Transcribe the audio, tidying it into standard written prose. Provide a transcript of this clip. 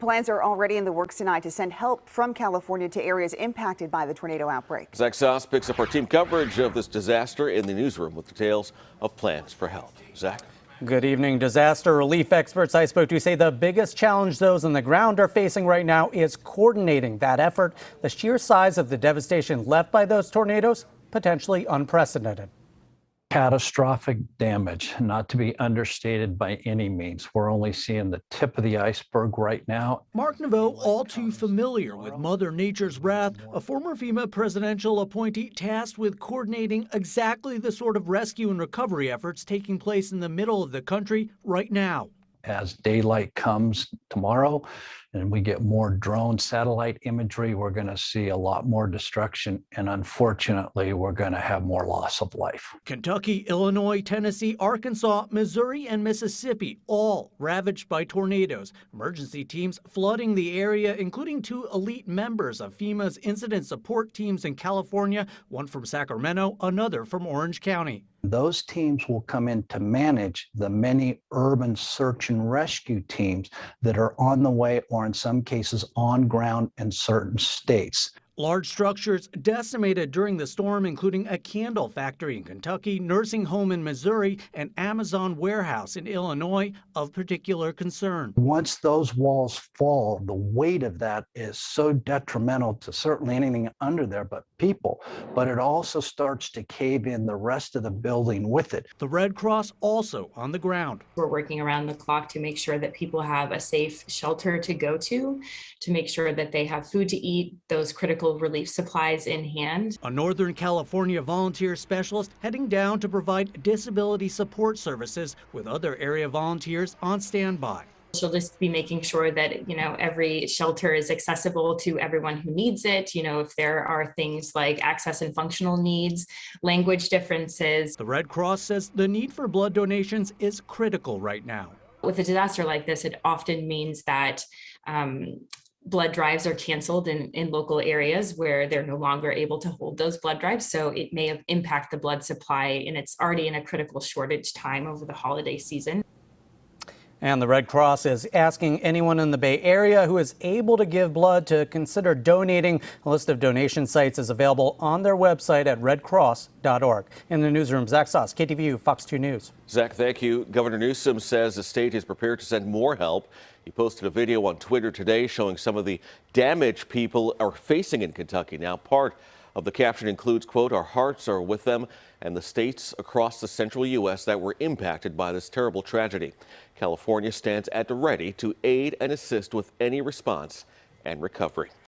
Plans are already in the works tonight to send help from California to areas impacted by the tornado outbreak. Zach Sauce picks up our team coverage of this disaster in the newsroom with details of plans for help. Zach. Good evening. Disaster relief experts I spoke to say the biggest challenge those on the ground are facing right now is coordinating that effort. The sheer size of the devastation left by those tornadoes, potentially unprecedented. Catastrophic damage, not to be understated by any means. We're only seeing the tip of the iceberg right now. Mark Naveau, all too familiar with Mother Nature's wrath, a former FEMA presidential appointee tasked with coordinating exactly the sort of rescue and recovery efforts taking place in the middle of the country right now. As daylight comes tomorrow and we get more drone satellite imagery, we're going to see a lot more destruction. And unfortunately, we're going to have more loss of life. Kentucky, Illinois, Tennessee, Arkansas, Missouri, and Mississippi, all ravaged by tornadoes. Emergency teams flooding the area, including 2 elite members of FEMA's incident support teams in California, one from Sacramento, another from Orange County. Those teams will come in to manage the many urban search and rescue teams that are on the way or in some cases on ground in certain states. Large structures decimated during the storm, including a candle factory in Kentucky, nursing home in Missouri, and Amazon warehouse in Illinois of particular concern. Once those walls fall, the weight of that is so detrimental to certainly anything under there but people, but it also starts to cave in the rest of the building with it. The Red Cross also on the ground. We're working around the clock to make sure that people have a safe shelter to go to make sure that they have food to eat, those critical relief supplies in hand. A Northern California volunteer specialist heading down to provide disability support services with other area volunteers on standby. She'll just be making sure that, every shelter is accessible to everyone who needs it. If there are things like access and functional needs, language differences. The Red Cross says the need for blood donations is critical right now. With a disaster like this, it often means that blood drives are canceled in local areas where they're no longer able to hold those blood drives. So it may impact the blood supply, and it's already in a critical shortage time over the holiday season. And the Red Cross is asking anyone in the Bay Area who is able to give blood to consider donating. A list of donation sites is available on their website at redcross.org. In the newsroom, Zach Sauce, KTVU, Fox 2 News. Zach, thank you. Governor Newsom says the state is prepared to send more help. He posted a video on Twitter today showing some of the damage people are facing in Kentucky. Now, part of the caption includes, quote, "Our hearts are with them and the states across the central U.S. that were impacted by this terrible tragedy. California stands at the ready to aid and assist with any response and recovery."